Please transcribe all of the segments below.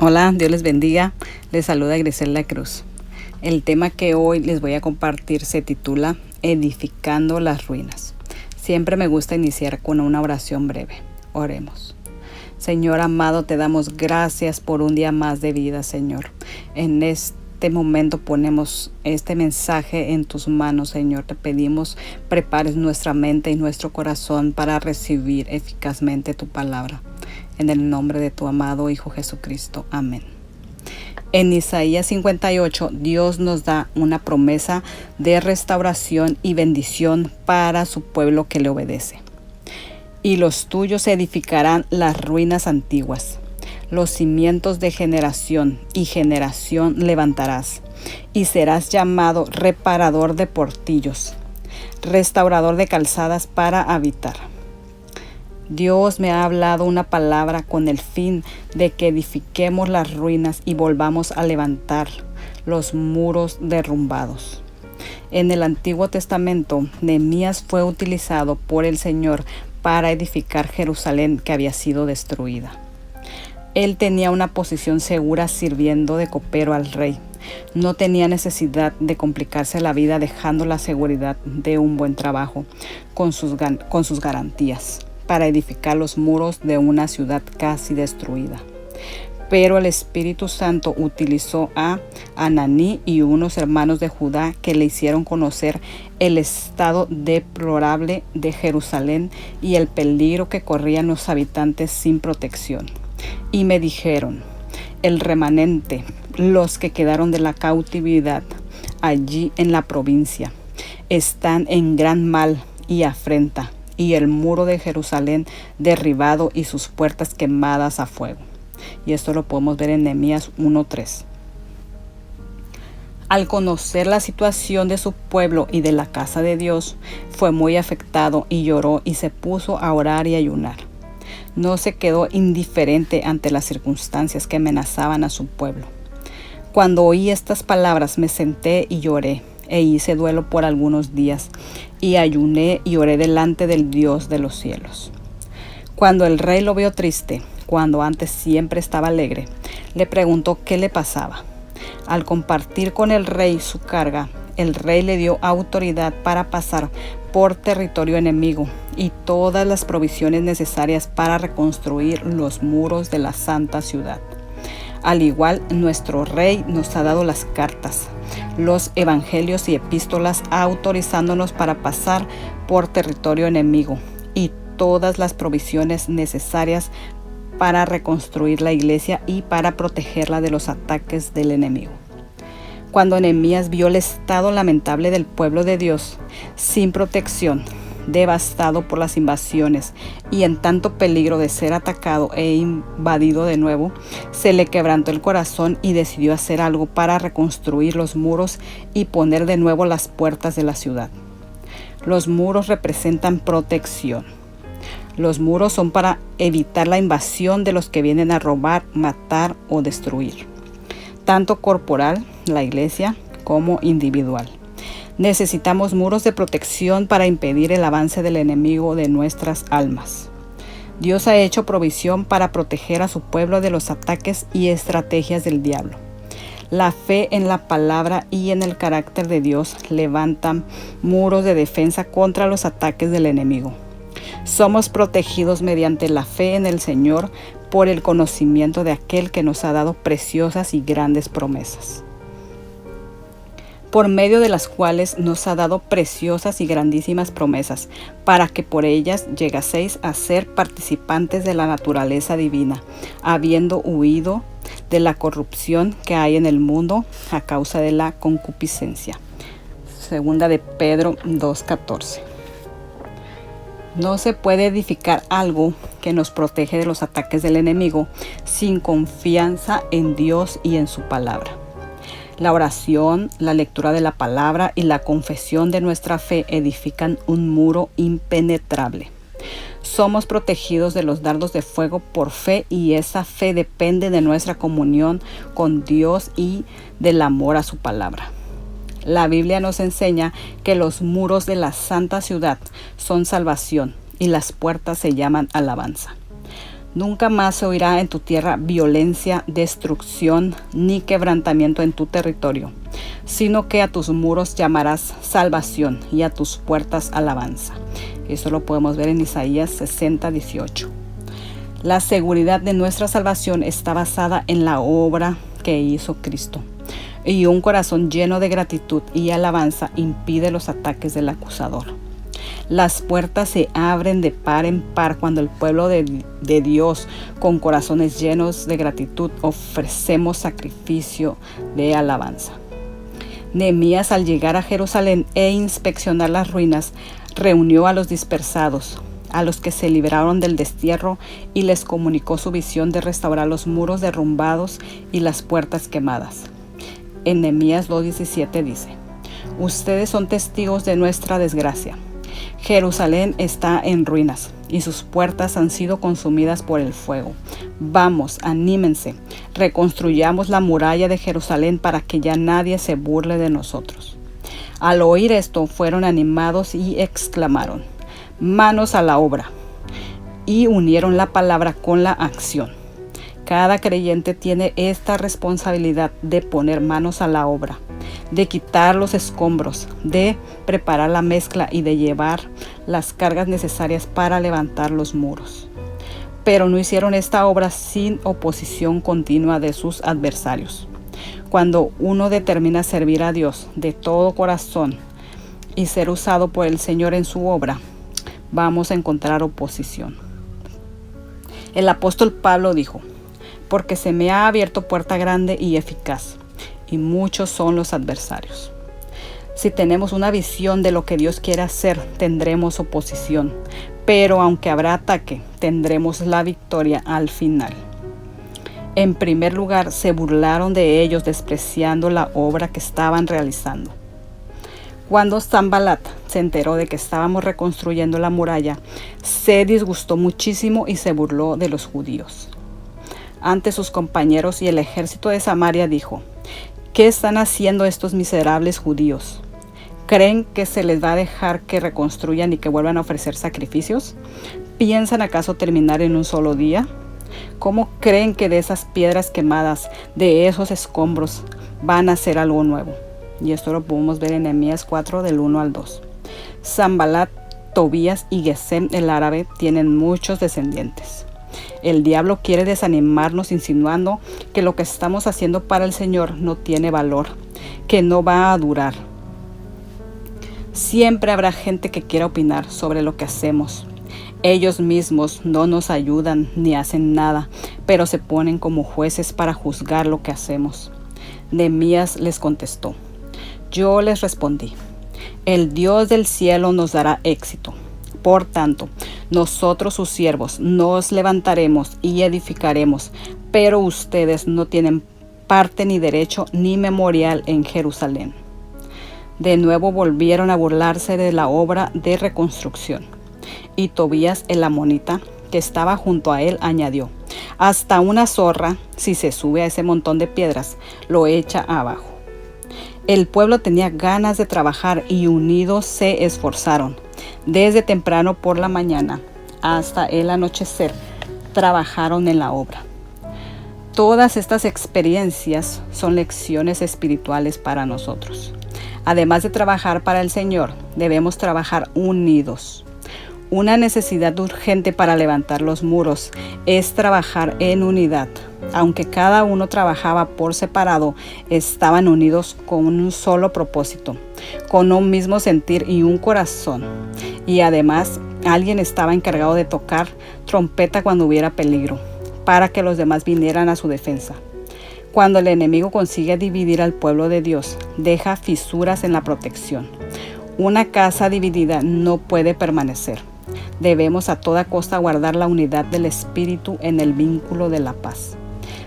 Hola, Dios les bendiga. Les saluda Griselda Cruz. El tema que hoy les voy a compartir se titula Edificando las ruinas. Siempre me gusta iniciar con una oración breve. Oremos. Señor amado, te damos gracias por un día más de vida, Señor. En este momento ponemos este mensaje en tus manos, Señor. Te pedimos prepares nuestra mente y nuestro corazón para recibir eficazmente tu palabra. En el nombre de tu amado Hijo Jesucristo. Amén. En Isaías 58, Dios nos da una promesa de restauración y bendición para su pueblo que le obedece. Y los tuyos edificarán las ruinas antiguas. Los cimientos de generación y generación levantarás. Y serás llamado reparador de portillos, restaurador de calzadas para habitar. Dios me ha hablado una palabra con el fin de que edifiquemos las ruinas y volvamos a levantar los muros derrumbados. En el Antiguo Testamento, Nehemías fue utilizado por el Señor para edificar Jerusalén que había sido destruida. Él tenía una posición segura sirviendo de copero al rey. No tenía necesidad de complicarse la vida dejando la seguridad de un buen trabajo con sus garantías para edificar los muros de una ciudad casi destruida. Pero el Espíritu Santo utilizó a Ananí y unos hermanos de Judá que le hicieron conocer el estado deplorable de Jerusalén y el peligro que corrían los habitantes sin protección. Y me dijeron: el remanente, los que quedaron de la cautividad allí en la provincia, están en gran mal y afrenta, y el muro de Jerusalén derribado y sus puertas quemadas a fuego. Y esto lo podemos ver en Nehemías 1:3. Al conocer la situación de su pueblo y de la casa de Dios, fue muy afectado y lloró y se puso a orar y ayunar. No se quedó indiferente ante las circunstancias que amenazaban a su pueblo. Cuando oí estas palabras me senté y lloré, e hice duelo por algunos días, y ayuné y oré delante del Dios de los cielos. Cuando el rey lo vio triste, cuando antes siempre estaba alegre, le preguntó qué le pasaba. Al compartir con el rey su carga, el rey le dio autoridad para pasar por territorio enemigo y todas las provisiones necesarias para reconstruir los muros de la santa ciudad. Al igual, nuestro rey nos ha dado las cartas, los evangelios y epístolas autorizándonos para pasar por territorio enemigo y todas las provisiones necesarias para reconstruir la iglesia y para protegerla de los ataques del enemigo. Cuando Nehemías vio el estado lamentable del pueblo de Dios, sin protección, devastado por las invasiones y en tanto peligro de ser atacado e invadido de nuevo, se le quebrantó el corazón y decidió hacer algo para reconstruir los muros y poner de nuevo las puertas de la ciudad. Los muros representan protección. Los muros son para evitar la invasión de los que vienen a robar, matar o destruir, tanto corporal, la iglesia, como individual. Necesitamos muros de protección para impedir el avance del enemigo de nuestras almas. Dios ha hecho provisión para proteger a su pueblo de los ataques y estrategias del diablo. La fe en la palabra y en el carácter de Dios levantan muros de defensa contra los ataques del enemigo. Somos protegidos mediante la fe en el Señor por el conocimiento de aquel que nos ha dado preciosas y grandes promesas, por medio de las cuales nos ha dado preciosas y grandísimas promesas, para que por ellas llegaseis a ser participantes de la naturaleza divina, habiendo huido de la corrupción que hay en el mundo a causa de la concupiscencia. Segunda de Pedro 2:14. No se puede edificar algo que nos protege de los ataques del enemigo sin confianza en Dios y en su palabra. La oración, la lectura de la palabra y la confesión de nuestra fe edifican un muro impenetrable. Somos protegidos de los dardos de fuego por fe, y esa fe depende de nuestra comunión con Dios y del amor a su palabra. La Biblia nos enseña que los muros de la santa ciudad son salvación y las puertas se llaman alabanza. Nunca más se oirá en tu tierra violencia, destrucción ni quebrantamiento en tu territorio, sino que a tus muros llamarás salvación y a tus puertas alabanza. Eso lo podemos ver en Isaías 60:18. La seguridad de nuestra salvación está basada en la obra que hizo Cristo. Y un corazón lleno de gratitud y alabanza impide los ataques del acusador. Las puertas se abren de par en par cuando el pueblo de Dios, con corazones llenos de gratitud, ofrecemos sacrificio de alabanza. Nehemías, al llegar a Jerusalén e inspeccionar las ruinas, reunió a los dispersados, a los que se libraron del destierro, y les comunicó su visión de restaurar los muros derrumbados y las puertas quemadas. En Nehemías 2:17 dice: ustedes son testigos de nuestra desgracia. Jerusalén está en ruinas y sus puertas han sido consumidas por el fuego. Vamos, anímense, reconstruyamos la muralla de Jerusalén para que ya nadie se burle de nosotros. Al oír esto, fueron animados y exclamaron: manos a la obra. Y unieron la palabra con la acción. Cada creyente tiene esta responsabilidad de poner manos a la obra, de quitar los escombros, de preparar la mezcla y de llevar las cargas necesarias para levantar los muros. Pero no hicieron esta obra sin oposición continua de sus adversarios. Cuando uno determina servir a Dios de todo corazón y ser usado por el Señor en su obra, vamos a encontrar oposición. El apóstol Pablo dijo: porque se me ha abierto puerta grande y eficaz, y muchos son los adversarios. Si tenemos una visión de lo que Dios quiere hacer, tendremos oposición, pero aunque habrá ataque, tendremos la victoria al final. En primer lugar, se burlaron de ellos, despreciando la obra que estaban realizando. Cuando Sanbalat se enteró de que estábamos reconstruyendo la muralla, se disgustó muchísimo y se burló de los judíos. Ante sus compañeros y el ejército de Samaria dijo: ¿qué están haciendo estos miserables judíos? ¿Creen que se les va a dejar que reconstruyan y que vuelvan a ofrecer sacrificios? ¿Piensan acaso terminar en un solo día? ¿Cómo creen que de esas piedras quemadas, de esos escombros, van a hacer algo nuevo? Y esto lo podemos ver en Nehemías 4 del 1 al 2. Sanbalat, Tobías y Gesem el árabe tienen muchos descendientes. El diablo quiere desanimarnos insinuando que lo que estamos haciendo para el Señor no tiene valor, que no va a durar. Siempre habrá gente que quiera opinar sobre lo que hacemos. Ellos mismos no nos ayudan ni hacen nada, pero se ponen como jueces para juzgar lo que hacemos. Nehemías les contestó: yo les respondí: el Dios del cielo nos dará éxito. Por tanto, nosotros sus siervos nos levantaremos y edificaremos, pero ustedes no tienen parte ni derecho ni memorial en Jerusalén. De nuevo volvieron a burlarse de la obra de reconstrucción. Y Tobías el amonita, que estaba junto a él, añadió: hasta una zorra, si se sube a ese montón de piedras, lo echa abajo. El pueblo tenía ganas de trabajar y unidos se esforzaron. Desde temprano por la mañana hasta el anochecer trabajaron en la obra. Todas estas experiencias son lecciones espirituales para nosotros. Además de trabajar para el Señor, debemos trabajar unidos. Una necesidad urgente para levantar los muros es trabajar en unidad. Aunque cada uno trabajaba por separado, estaban unidos con un solo propósito, con un mismo sentir y un corazón. Y además, alguien estaba encargado de tocar trompeta cuando hubiera peligro, para que los demás vinieran a su defensa. Cuando el enemigo consigue dividir al pueblo de Dios, deja fisuras en la protección. Una casa dividida no puede permanecer. Debemos a toda costa guardar la unidad del espíritu en el vínculo de la paz.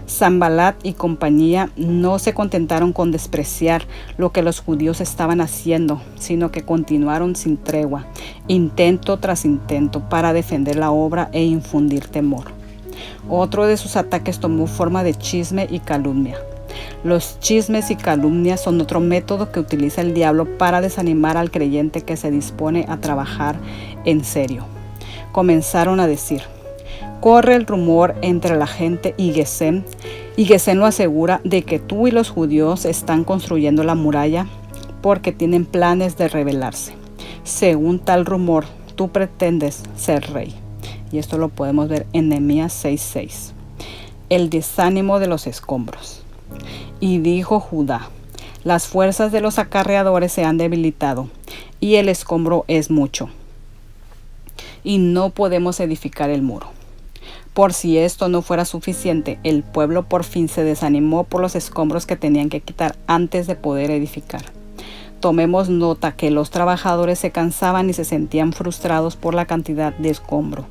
Sanbalat y compañía no se contentaron con despreciar lo que los judíos estaban haciendo, sino que continuaron sin tregua, intento tras intento, para defender la obra e infundir temor. Otro de sus ataques tomó forma de chisme y calumnia. Los chismes y calumnias son otro método que utiliza el diablo para desanimar al creyente que se dispone a trabajar en serio. Comenzaron a decir: Corre el rumor entre la gente y Gesem lo asegura de que tú y los judíos están construyendo la muralla porque tienen planes de rebelarse. Según tal rumor, tú pretendes ser rey. Y esto lo podemos ver en Nehemías 6:6. El desánimo de los escombros. Y dijo Judá: las fuerzas de los acarreadores se han debilitado y el escombro es mucho, y no podemos edificar el muro. Por si esto no fuera suficiente, el pueblo por fin se desanimó por los escombros que tenían que quitar antes de poder edificar. Tomemos nota que los trabajadores se cansaban y se sentían frustrados por la cantidad de escombro.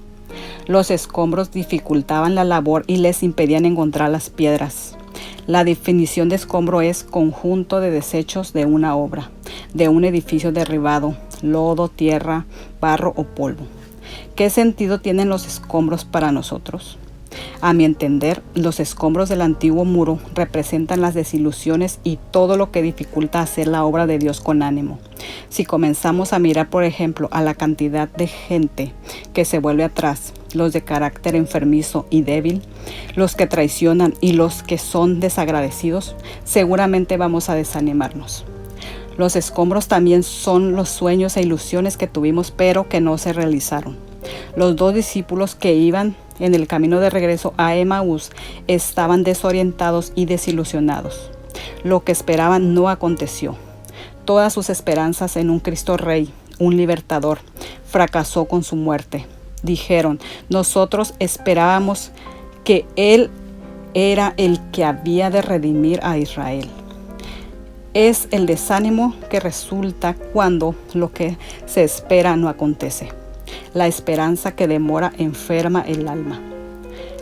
Los escombros dificultaban la labor y les impedían encontrar las piedras. La definición de escombro es conjunto de desechos de una obra, de un edificio derribado, lodo, tierra, barro o polvo. ¿Qué sentido tienen los escombros para nosotros? A mi entender, los escombros del antiguo muro representan las desilusiones y todo lo que dificulta hacer la obra de Dios con ánimo. Si comenzamos a mirar, por ejemplo, a la cantidad de gente que se vuelve atrás, los de carácter enfermizo y débil, los que traicionan y los que son desagradecidos, seguramente vamos a desanimarnos. Los escombros también son los sueños e ilusiones que tuvimos pero que no se realizaron. Los 2 discípulos que iban en el camino de regreso a Emaús estaban desorientados y desilusionados. Lo que esperaban no aconteció. Todas sus esperanzas en un Cristo Rey, un libertador, fracasó con su muerte. Dijeron: nosotros esperábamos que Él era el que había de redimir a Israel. Es el desánimo que resulta cuando lo que se espera no acontece. La esperanza que demora enferma el alma.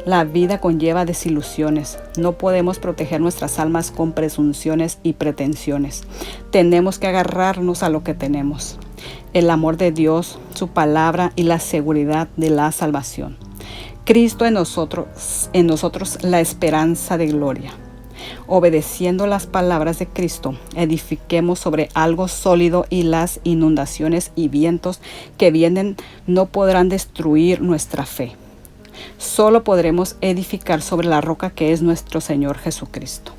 La vida conlleva desilusiones. No podemos proteger nuestras almas con presunciones y pretensiones. Tenemos que agarrarnos a lo que tenemos: el amor de Dios, su palabra y la seguridad de la salvación. Cristo en nosotros la esperanza de gloria. Obedeciendo las palabras de Cristo, edifiquemos sobre algo sólido y las inundaciones y vientos que vienen no podrán destruir nuestra fe. Solo podremos edificar sobre la roca que es nuestro Señor Jesucristo.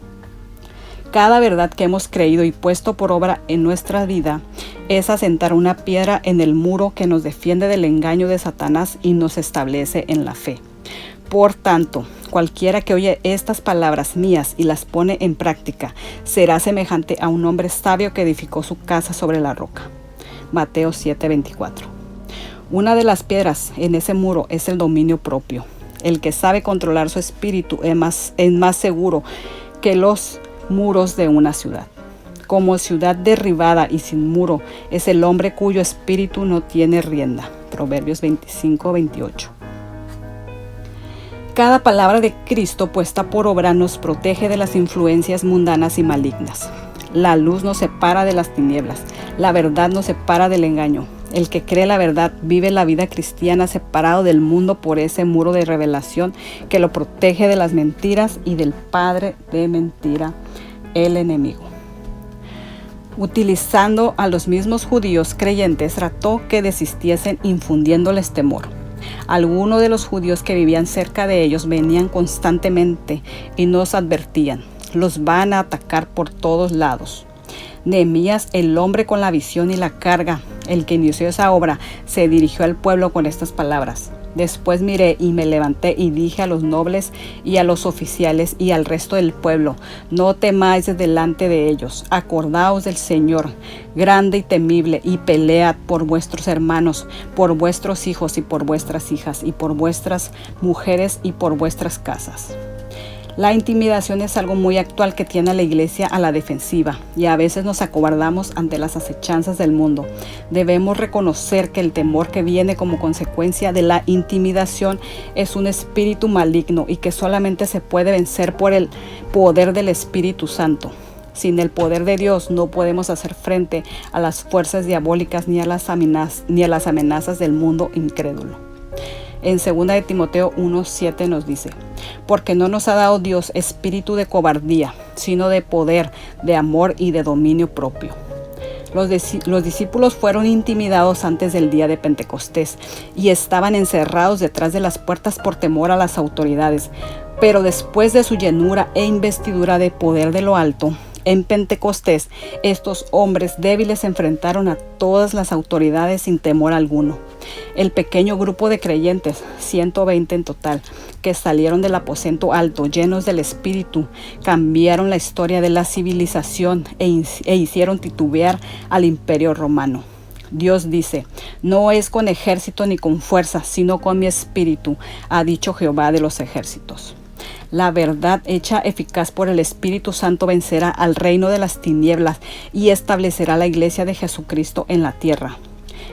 Cada verdad que hemos creído y puesto por obra en nuestra vida es asentar una piedra en el muro que nos defiende del engaño de Satanás y nos establece en la fe. Por tanto, cualquiera que oye estas palabras mías y las pone en práctica será semejante a un hombre sabio que edificó su casa sobre la roca. Mateo 7:24. Una de las piedras en ese muro es el dominio propio. El que sabe controlar su espíritu es más seguro que los muros de una ciudad. Como ciudad derribada y sin muro es el hombre cuyo espíritu no tiene rienda. Proverbios 25:28. Cada palabra de Cristo puesta por obra nos protege de las influencias mundanas y malignas. La luz nos separa de las tinieblas, la verdad nos separa del engaño. El que cree la verdad vive la vida cristiana separado del mundo por ese muro de revelación que lo protege de las mentiras y del padre de mentira, el enemigo. Utilizando a los mismos judíos creyentes, trató que desistiesen infundiéndoles temor. Algunos de los judíos que vivían cerca de ellos venían constantemente y nos advertían: los van a atacar por todos lados. Nehemías, el hombre con la visión y la carga, el que inició esa obra, se dirigió al pueblo con estas palabras: después miré y me levanté y dije a los nobles y a los oficiales y al resto del pueblo: no temáis delante de ellos, acordaos del Señor, grande y temible, y pelead por vuestros hermanos, por vuestros hijos y por vuestras hijas, y por vuestras mujeres y por vuestras casas. La intimidación es algo muy actual que tiene a la iglesia a la defensiva y a veces nos acobardamos ante las acechanzas del mundo. Debemos reconocer que el temor que viene como consecuencia de la intimidación es un espíritu maligno y que solamente se puede vencer por el poder del Espíritu Santo. Sin el poder de Dios no podemos hacer frente a las fuerzas diabólicas ni a las amenazas del mundo incrédulo. En 2 de Timoteo 1:7 nos dice: porque no nos ha dado Dios espíritu de cobardía, sino de poder, de amor y de dominio propio. Los discípulos fueron intimidados antes del día de Pentecostés y estaban encerrados detrás de las puertas por temor a las autoridades. Pero después de su llenura e investidura de poder de lo alto, en Pentecostés, estos hombres débiles se enfrentaron a todas las autoridades sin temor alguno. El pequeño grupo de creyentes, 120 en total, que salieron del aposento alto llenos del Espíritu, cambiaron la historia de la civilización e hicieron titubear al Imperio Romano. Dios dice: no es con ejército ni con fuerza, sino con mi espíritu, ha dicho Jehová de los ejércitos. La verdad hecha eficaz por el Espíritu Santo vencerá al reino de las tinieblas y establecerá la iglesia de Jesucristo en la tierra.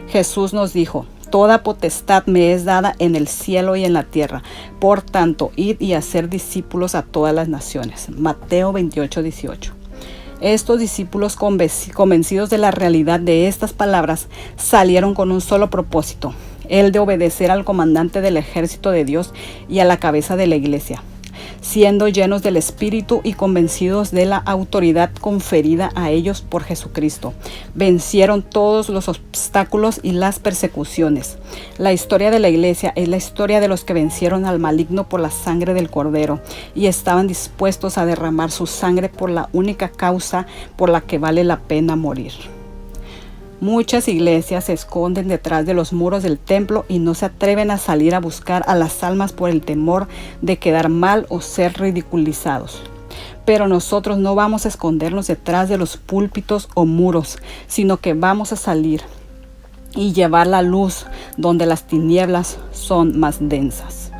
Jesús nos dijo: toda potestad me es dada en el cielo y en la tierra. Por tanto, id y hacer discípulos a todas las naciones. Mateo 28:18. Estos discípulos, convencidos de la realidad de estas palabras, salieron con un solo propósito: el de obedecer al comandante del ejército de Dios y a la cabeza de la iglesia. Siendo llenos del Espíritu y convencidos de la autoridad conferida a ellos por Jesucristo, vencieron todos los obstáculos y las persecuciones. La historia de la iglesia es la historia de los que vencieron al maligno por la sangre del Cordero y estaban dispuestos a derramar su sangre por la única causa por la que vale la pena morir. Muchas iglesias se esconden detrás de los muros del templo y no se atreven a salir a buscar a las almas por el temor de quedar mal o ser ridiculizados. Pero nosotros no vamos a escondernos detrás de los púlpitos o muros, sino que vamos a salir y llevar la luz donde las tinieblas son más densas.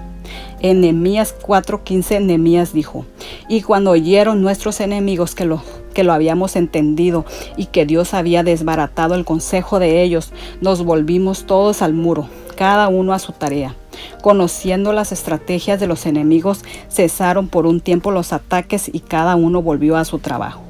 En Nehemías 4:15, Nehemías dijo: y cuando oyeron nuestros enemigos que lo habíamos entendido y que Dios había desbaratado el consejo de ellos, nos volvimos todos al muro, cada uno a su tarea. Conociendo las estrategias de los enemigos, cesaron por un tiempo los ataques y cada uno volvió a su trabajo.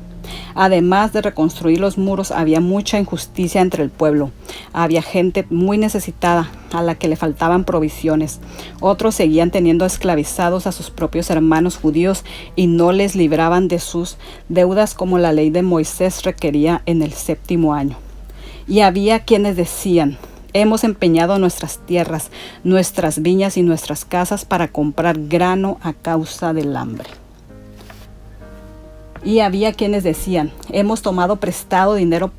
Además de reconstruir los muros, había mucha injusticia entre el pueblo. Había gente muy necesitada a la que le faltaban provisiones. Otros seguían teniendo esclavizados a sus propios hermanos judíos y no les libraban de sus deudas como la ley de Moisés requería en el 7º año. Y había quienes decían: hemos empeñado nuestras tierras, nuestras viñas y nuestras casas para comprar grano a causa del hambre. Y había quienes decían: hemos tomado prestado dinero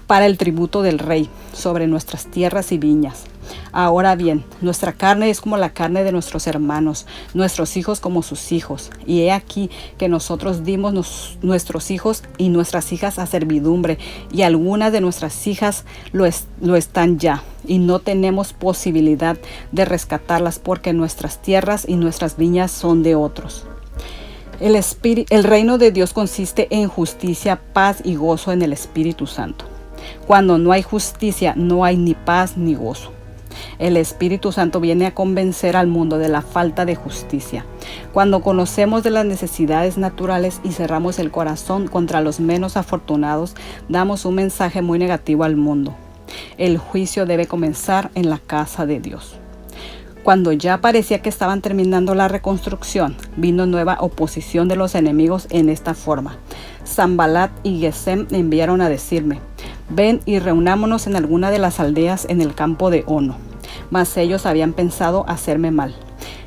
para el tributo del rey sobre nuestras tierras y viñas. Ahora bien, nuestra carne es como la carne de nuestros hermanos, nuestros hijos como sus hijos. Y he aquí que nosotros dimos nuestros hijos y nuestras hijas a servidumbre, y algunas de nuestras hijas lo están ya, y no tenemos posibilidad de rescatarlas porque nuestras tierras y nuestras viñas son de otros. El reino de Dios consiste en justicia, paz y gozo en el Espíritu Santo. Cuando no hay justicia, no hay ni paz ni gozo. El Espíritu Santo viene a convencer al mundo de la falta de justicia. Cuando conocemos de las necesidades naturales y cerramos el corazón contra los menos afortunados, damos un mensaje muy negativo al mundo. El juicio debe comenzar en la casa de Dios. Cuando ya parecía que estaban terminando la reconstrucción, vino nueva oposición de los enemigos en esta forma. Sanbalat y Gesem enviaron a decirme: ven y reunámonos en alguna de las aldeas en el campo de Ono. Mas ellos habían pensado hacerme mal.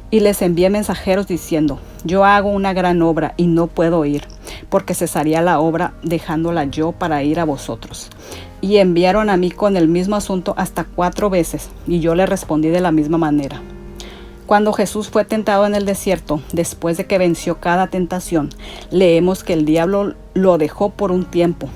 Y les envié mensajeros diciendo: yo hago una gran obra y no puedo ir, porque cesaría la obra dejándola yo para ir a vosotros. Y enviaron a mí con el mismo asunto hasta 4 veces, y yo le respondí de la misma manera. Cuando Jesús fue tentado en el desierto, después de que venció cada tentación, leemos que el diablo lo dejó por un tiempo.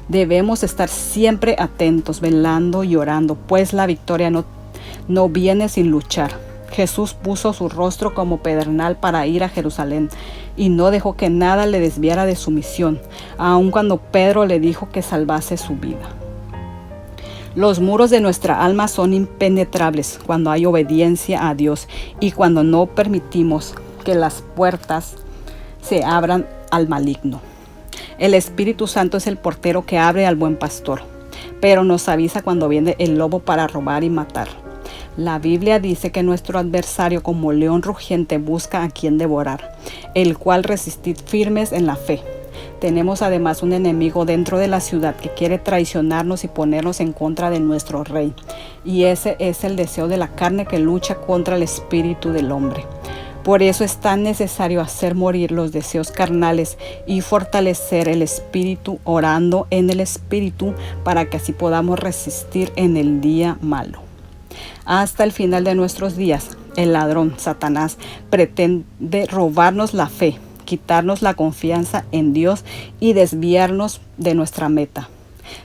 Debemos estar siempre atentos, velando y orando, pues la victoria no viene sin luchar. Jesús puso su rostro como pedernal para ir a Jerusalén y no dejó que nada le desviara de su misión, aun cuando Pedro le dijo que salvase su vida. Los muros de nuestra alma son impenetrables cuando hay obediencia a Dios y cuando no permitimos que las puertas se abran al maligno. El Espíritu Santo es el portero que abre al buen pastor, pero nos avisa cuando viene el lobo para robar y matar. La Biblia dice que nuestro adversario, como león rugiente, busca a quien devorar, el cual resistid firmes en la fe. Tenemos además un enemigo dentro de la ciudad que quiere traicionarnos y ponernos en contra de nuestro rey. Y ese es el deseo de la carne que lucha contra el espíritu del hombre. Por eso es tan necesario hacer morir los deseos carnales y fortalecer el espíritu orando en el espíritu para que así podamos resistir en el día malo. Hasta el final de nuestros días, el ladrón, Satanás, pretende robarnos la fe, quitarnos la confianza en Dios y desviarnos de nuestra meta.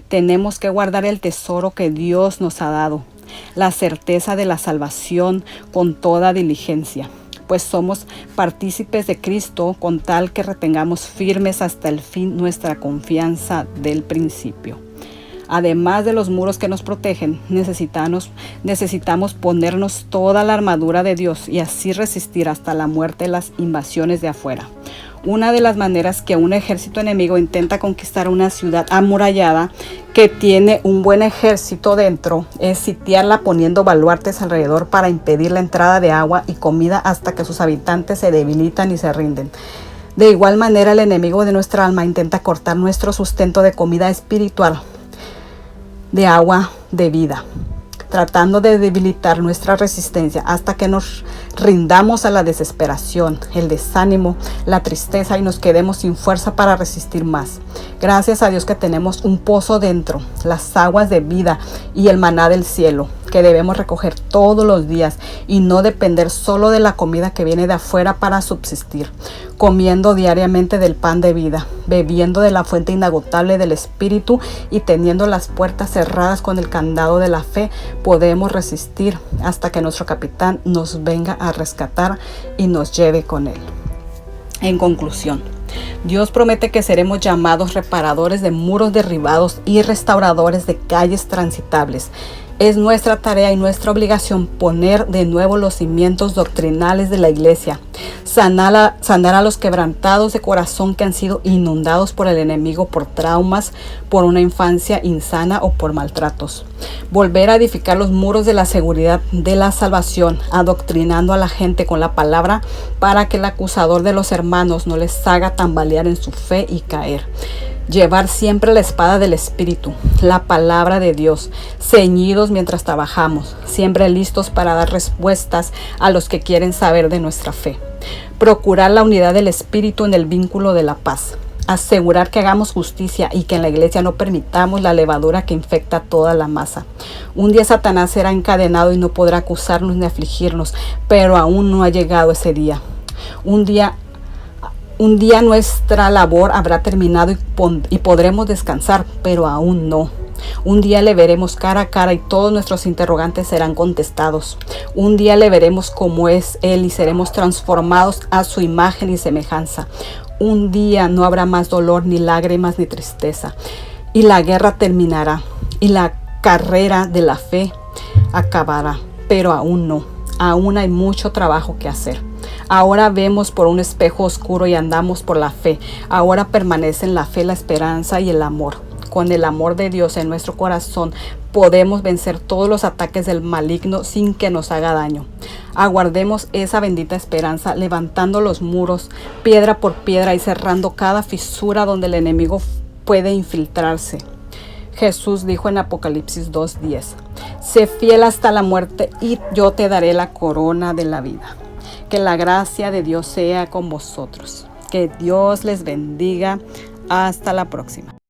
Tenemos que guardar el tesoro que Dios nos ha dado, la certeza de la salvación con toda diligencia, pues somos partícipes de Cristo con tal que retengamos firmes hasta el fin nuestra confianza del principio. Además de los muros que nos protegen, necesitamos ponernos toda la armadura de Dios y así resistir hasta la muerte las invasiones de afuera. Una de las maneras que un ejército enemigo intenta conquistar una ciudad amurallada que tiene un buen ejército dentro es sitiarla poniendo baluartes alrededor para impedir la entrada de agua y comida hasta que sus habitantes se debilitan y se rinden. De igual manera, el enemigo de nuestra alma intenta cortar nuestro sustento de comida espiritual, de agua de vida, tratando de debilitar nuestra resistencia hasta que nos rindamos a la desesperación, el desánimo, la tristeza y nos quedemos sin fuerza para resistir más. Gracias a Dios que tenemos un pozo dentro, las aguas de vida y el maná del cielo, que debemos recoger todos los días y no depender solo de la comida que viene de afuera para subsistir, comiendo diariamente del pan de vida, bebiendo de la fuente inagotable del Espíritu y teniendo las puertas cerradas con el candado de la fe, podemos resistir hasta que nuestro capitán nos venga a rescatar y nos lleve con él. En conclusión, Dios promete que seremos llamados reparadores de muros derribados y restauradores de calles transitables. Es nuestra tarea y nuestra obligación poner de nuevo los cimientos doctrinales de la iglesia, sanar a los quebrantados de corazón que han sido inundados por el enemigo por traumas, por una infancia insana o por maltratos. Volver a edificar los muros de la seguridad de la salvación, adoctrinando a la gente con la palabra para que el acusador de los hermanos no les haga tambalear en su fe y caer. Llevar siempre la espada del Espíritu, la palabra de Dios, ceñidos mientras trabajamos, siempre listos para dar respuestas a los que quieren saber de nuestra fe. Procurar la unidad del Espíritu en el vínculo de la paz. Asegurar que hagamos justicia y que en la iglesia no permitamos la levadura que infecta toda la masa. Un día Satanás será encadenado y no podrá acusarnos ni afligirnos, pero aún no ha llegado ese día. Un día nuestra labor habrá terminado y podremos descansar, pero aún no. Un día le veremos cara a cara y todos nuestros interrogantes serán contestados. Un día le veremos como es Él y seremos transformados a su imagen y semejanza. Un día no habrá más dolor, ni lágrimas, ni tristeza. Y la guerra terminará y la carrera de la fe acabará, pero aún no. Aún hay mucho trabajo que hacer. Ahora vemos por un espejo oscuro y andamos por la fe. Ahora permanecen la fe, la esperanza y el amor. Con el amor de Dios en nuestro corazón podemos vencer todos los ataques del maligno sin que nos haga daño. Aguardemos esa bendita esperanza, levantando los muros piedra por piedra y cerrando cada fisura donde el enemigo puede infiltrarse. Jesús dijo en Apocalipsis 2:10, sé fiel hasta la muerte y yo te daré la corona de la vida. Que la gracia de Dios sea con vosotros. Que Dios les bendiga. Hasta la próxima.